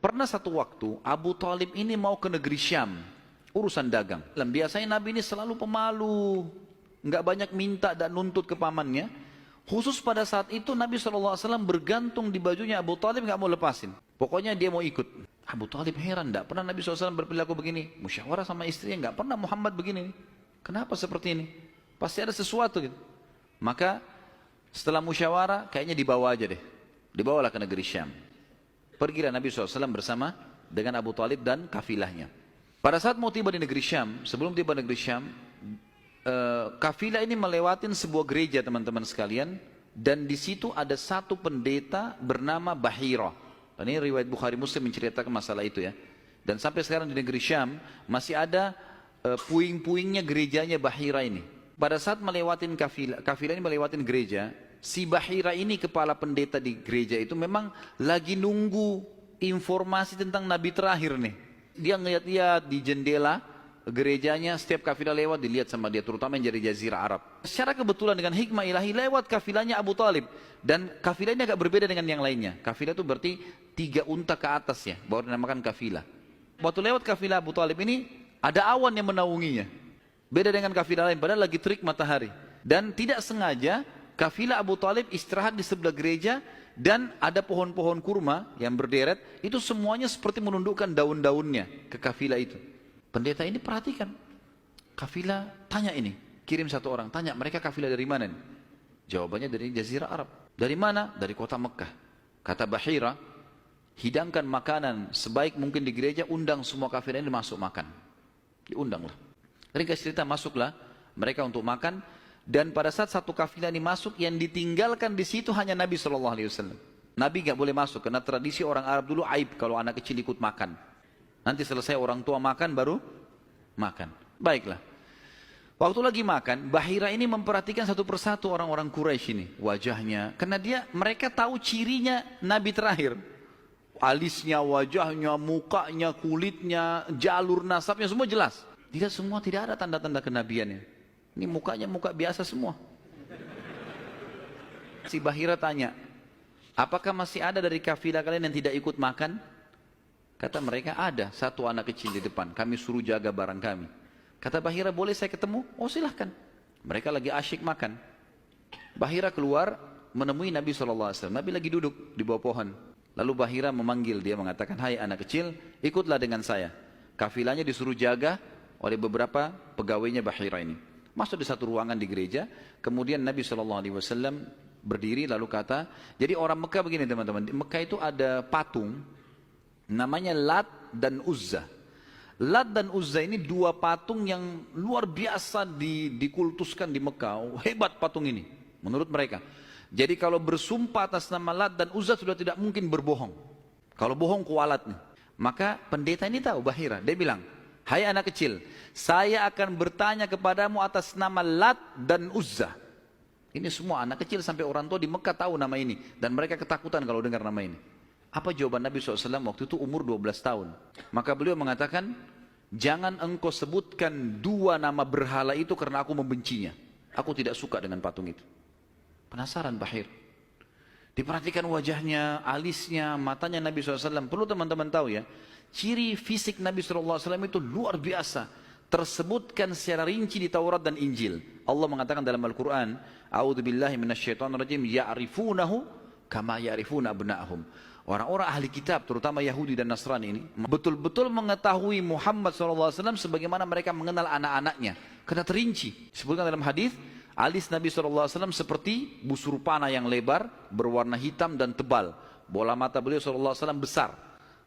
Pernah satu waktu Abu Talib ini mau ke negeri Syam, urusan dagang. Dan biasanya Nabi ini selalu pemalu, nggak banyak minta dan nuntut ke pamannya. Khusus pada saat itu Nabi SAW bergantung di bajunya Abu Talib, nggak mau lepasin. Pokoknya dia mau ikut. Abu Talib heran, nggak pernah Nabi SAW berperilaku begini. Musyawarah sama istrinya, nggak pernah Muhammad begini. Kenapa seperti ini? Pasti ada sesuatu gitu. Maka setelah musyawarah kayaknya dibawa aja deh. Dibawalah ke negeri Syam. Pergilah Nabi SAW bersama dengan Abu Talib dan kafilahnya. Pada saat mau tiba di negeri Syam, sebelum tiba di negeri Syam, kafilah ini melewatin sebuah gereja teman-teman sekalian, dan di situ ada satu pendeta bernama Bahira. Dan ini riwayat Bukhari Muslim menceritakan masalah itu ya. Dan sampai sekarang di negeri Syam masih ada puing-puingnya gerejanya Bahira ini. Pada saat melewatin kafilah ini melewatin gereja, si Bahira ini kepala pendeta di gereja itu memang lagi nunggu informasi tentang Nabi terakhir nih. Dia ngeliat-liat di jendela gerejanya, setiap kafilah lewat dilihat sama dia, terutama yang dari Jazirah Arab. Secara kebetulan dengan hikmah ilahi lewat kafilahnya Abu Talib. Dan kafilah ini agak berbeda dengan yang lainnya. Kafilah itu berarti 3 unta ke atas ya, baru dinamakan kafilah. Waktu lewat kafilah Abu Talib ini, ada awan yang menaunginya. Beda dengan kafilah lain, padahal lagi terik matahari. Dan tidak sengaja kafilah Abu Talib istirahat di sebelah gereja, dan ada pohon-pohon kurma yang berderet, itu semuanya seperti menundukkan daun-daunnya ke kafilah itu. Pendeta ini perhatikan, kafilah tanya ini, kirim satu orang, tanya mereka kafilah dari mana nih? Jawabannya dari Jazirah Arab. Dari mana? Dari kota Mekah. Kata Bahira, hidangkan makanan sebaik mungkin di gereja, undang semua kafilah ini masuk makan. Diundanglah. Ringkas cerita, masuklah mereka untuk makan. Dan pada saat satu kafilah ini masuk, yang ditinggalkan di situ hanya Nabi SAW. Nabi nggak boleh masuk karena tradisi orang Arab dulu aib kalau anak kecil ikut makan. Nanti selesai orang tua makan baru makan. Baiklah. Waktu lagi makan, Bahira ini memperhatikan satu persatu orang-orang Quraisy ini, wajahnya, karena mereka tahu cirinya Nabi terakhir. Alisnya, wajahnya, mukanya, kulitnya, jalur nasabnya semua jelas. Tidak ada tanda-tanda kenabiannya. Ini mukanya muka biasa semua. Si Bahira tanya, apakah masih ada dari kafilah kalian yang tidak ikut makan? Kata mereka, ada satu anak kecil di depan, kami suruh jaga barang kami. Kata Bahira, boleh saya ketemu? Oh silahkan. Mereka lagi asyik makan. Bahira keluar menemui Nabi SAW. Nabi lagi duduk di bawah pohon. Lalu Bahira memanggil dia, mengatakan, hai anak kecil, ikutlah dengan saya. Kafilahnya disuruh jaga oleh beberapa pegawainya Bahira ini. Masuk di satu ruangan di gereja, kemudian Nabi SAW berdiri lalu kata, jadi orang Mekah begini teman-teman, di Mekah itu ada patung, namanya Lat dan Uzza. Lat dan Uzza ini 2 patung yang luar biasa dikultuskan di Mekah, hebat patung ini, menurut mereka. Jadi kalau bersumpah atas nama Lat dan Uzza sudah tidak mungkin berbohong. Kalau bohong kualat nih. Maka pendeta ini tahu Bahira, dia bilang, hai anak kecil, saya akan bertanya kepadamu atas nama Lat dan Uzza. Ini semua anak kecil sampai orang tua di Mekah tahu nama ini. Dan mereka ketakutan kalau dengar nama ini. Apa jawaban Nabi SAW waktu itu umur 12 tahun. Maka beliau mengatakan, jangan engkau sebutkan 2 nama berhala itu karena aku membencinya. Aku tidak suka dengan patung itu. Penasaran Bahir. Diperhatikan wajahnya, alisnya, matanya Nabi SAW. Perlu teman-teman tahu ya, ciri fisik Nabi SAW itu luar biasa. Tersebutkan secara rinci di Taurat dan Injil. Allah mengatakan dalam Al-Quran, A'udzubillahi minasyaitonirrajim, ya'rifunahu kama ya'rifuna abna'ahum. Orang-orang ahli kitab, terutama Yahudi dan Nasrani ini, betul-betul mengetahui Muhammad SAW sebagaimana mereka mengenal anak-anaknya. Karena terinci. Disebutkan dalam hadis, alis Nabi SAW seperti busur panah yang lebar, berwarna hitam dan tebal. Bola mata beliau SAW besar.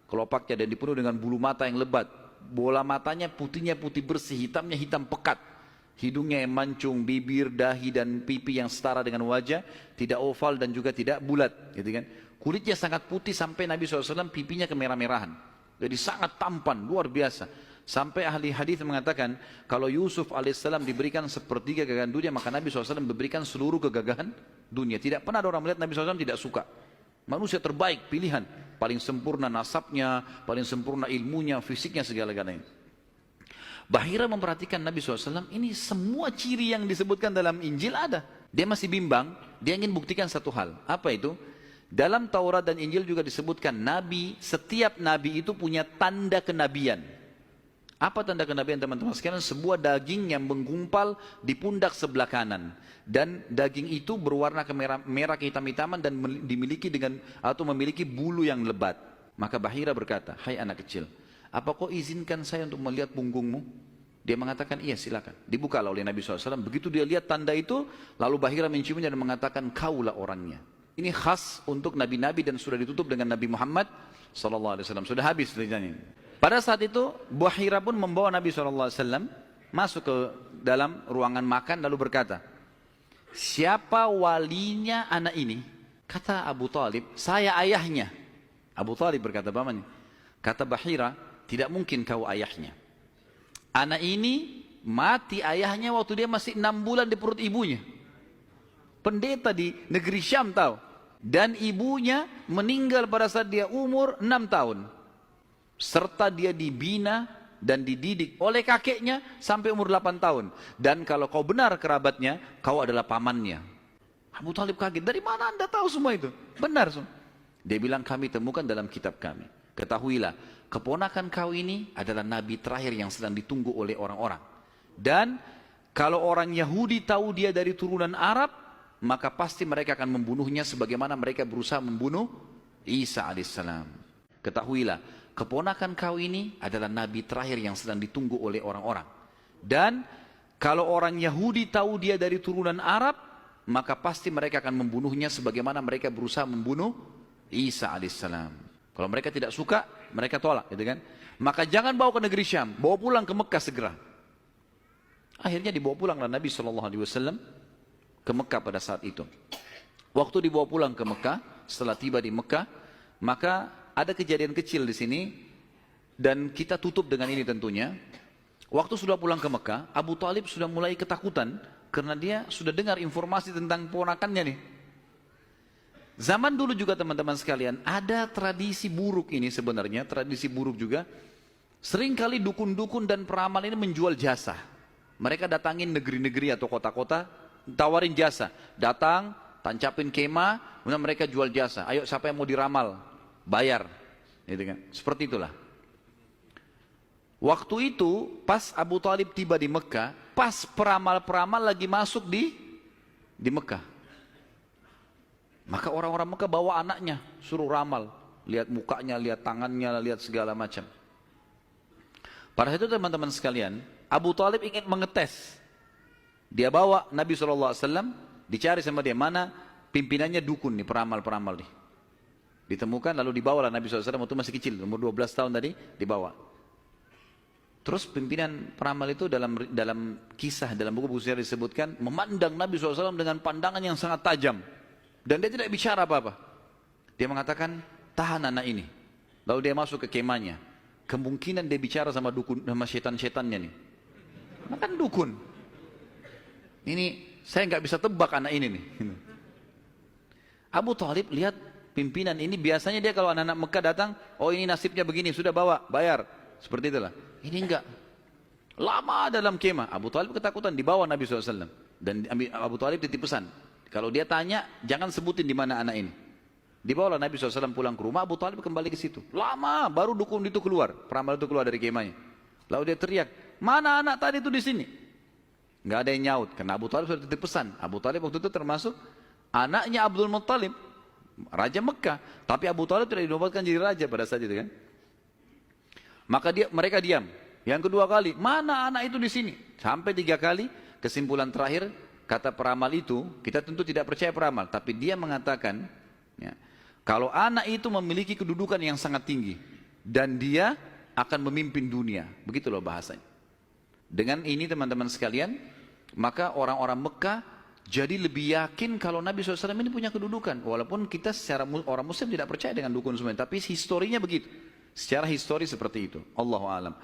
Kelopaknya dan dipenuhi dengan bulu mata yang lebat. Bola matanya putihnya putih bersih, hitamnya hitam pekat. Hidungnya yang mancung, bibir, dahi dan pipi yang setara dengan wajah, tidak oval dan juga tidak bulat, gitu kan. Kulitnya sangat putih sampai Nabi SAW pipinya kemerah-merahan. Jadi sangat tampan, luar biasa. Sampai ahli hadis mengatakan, kalau Yusuf alaihissalam diberikan sepertiga gagahan dunia, maka Nabi SAW memberikan seluruh kegagahan dunia. Tidak pernah ada orang melihat Nabi SAW tidak suka. Manusia terbaik, pilihan. Paling sempurna nasabnya, paling sempurna ilmunya, fisiknya, segala-galanya. Bahira memperhatikan Nabi SAW, ini semua ciri yang disebutkan dalam Injil ada. Dia masih bimbang, dia ingin buktikan satu hal. Apa itu? Dalam Taurat dan Injil juga disebutkan nabi, setiap nabi itu punya tanda kenabian. Apa tanda kenabian teman-teman sekalian? Sebuah daging yang menggumpal di pundak sebelah kanan. Dan daging itu berwarna merah kehitam-hitaman dan dimiliki atau memiliki bulu yang lebat. Maka Bahira berkata, hai anak kecil, apa kau izinkan saya untuk melihat punggungmu? Dia mengatakan, iya silakan. Dibukalah oleh Nabi SAW. Begitu dia lihat tanda itu, lalu Bahira menciumnya dan mengatakan, kaulah orangnya. Ini khas untuk nabi-nabi dan sudah ditutup dengan Nabi Muhammad SAW. Sudah habis ceritanya. Pada saat itu, Bahira pun membawa Nabi SAW masuk ke dalam ruangan makan lalu berkata, siapa walinya anak ini? Kata Abu Talib, saya ayahnya. Abu Talib berkata, pamannya. Kata Bahira, tidak mungkin kau ayahnya. Anak ini mati ayahnya waktu dia masih 6 bulan di perut ibunya. Pendeta di negeri Syam tahu. Dan ibunya meninggal pada saat dia umur 6 tahun. Serta dia dibina dan dididik oleh kakeknya sampai umur 8 tahun. Dan kalau kau benar kerabatnya, kau adalah pamannya. Abu Talib kaget, dari mana anda tahu semua itu? Benar semua. Dia bilang, kami temukan dalam kitab kami. Ketahuilah, keponakan kau ini adalah nabi terakhir yang sedang ditunggu oleh orang-orang. Dan kalau orang Yahudi tahu dia dari turunan Arab, maka pasti mereka akan membunuhnya sebagaimana mereka berusaha membunuh Isa alaihissalam. Ketahuilah, keponakan kau ini adalah nabi terakhir yang sedang ditunggu oleh orang-orang. Dan kalau orang Yahudi tahu dia dari turunan Arab, maka pasti mereka akan membunuhnya sebagaimana mereka berusaha membunuh Isa alaihissalam. Kalau mereka tidak suka, mereka tolak, gitu kan? Maka jangan bawa ke negeri Syam, bawa pulang ke Mekah segera. Akhirnya dibawa pulanglah Nabi SAW ke Mekah pada saat itu. Waktu dibawa pulang ke Mekah, setelah tiba di Mekah, maka ada kejadian kecil di sini dan kita tutup dengan ini tentunya. Waktu sudah pulang ke Mekah, Abu Talib sudah mulai ketakutan karena dia sudah dengar informasi tentang ponakannya nih. Zaman dulu juga teman-teman sekalian, ada tradisi buruk ini sebenarnya, tradisi buruk juga. Seringkali dukun-dukun dan peramal ini menjual jasa. Mereka datangin negeri-negeri atau kota-kota, tawarin jasa. Datang, tancapin kemah, kemudian mereka jual jasa. Ayo siapa yang mau diramal, bayar. Gitu kan? Seperti itulah. Waktu itu, pas Abu Talib tiba di Mekah, pas peramal-peramal lagi masuk di Mekah. Maka orang-orang Mekah bawa anaknya, suruh ramal. Lihat mukanya, lihat tangannya, lihat segala macam. Pada saat itu teman-teman sekalian, Abu Talib ingin mengetes. Dia bawa Nabi SAW, dicari sama dia, mana pimpinannya dukun nih, peramal-peramal nih. Ditemukan, lalu dibawalah Nabi SAW, waktu masih kecil, umur 12 tahun tadi, dibawa. Terus pimpinan peramal itu dalam kisah, dalam buku-buku sejarah disebutkan, memandang Nabi SAW dengan pandangan yang sangat tajam. Dan dia tidak bicara apa-apa. Dia mengatakan, tahan anak ini. Lalu dia masuk ke kemahnya. Kemungkinan dia bicara sama dukun, sama setan-setannya nih. Makan dukun. Ini, saya nggak bisa tebak anak ini nih. Abu Talib lihat pimpinan ini, biasanya dia kalau anak-anak Mekah datang, oh ini nasibnya begini, sudah bawa, bayar. Seperti itulah. Ini enggak. Lama dalam kemah. Abu Talib ketakutan, dibawa Nabi SAW. Dan Abu Talib titip pesan. Kalau dia tanya, jangan sebutin di mana anak ini. Dibawalah Nabi SAW pulang ke rumah, Abu Talib kembali ke situ. Lama, baru dukun itu keluar, peramal itu keluar dari kemahnya. Lalu dia teriak, mana anak tadi itu di sini? Nggak ada yang nyaut, karena Abu Talib sudah titip pesan. Abu Talib waktu itu termasuk anaknya Abdul Muttalib, Raja Mekah. Tapi Abu Talib tidak dinobatkan jadi raja pada saat itu kan. Maka mereka diam. Yang kedua kali, mana anak itu di sini? Sampai 3 kali, kesimpulan terakhir, kata peramal itu, kita tentu tidak percaya peramal, tapi dia mengatakan, ya, kalau anak itu memiliki kedudukan yang sangat tinggi, dan dia akan memimpin dunia, begitu loh bahasanya. Dengan ini teman-teman sekalian, maka orang-orang Mekah jadi lebih yakin kalau Nabi SAW ini punya kedudukan, walaupun kita secara orang Muslim tidak percaya dengan dukun semua, tapi historinya begitu, secara histori seperti itu. Allahu a'lam.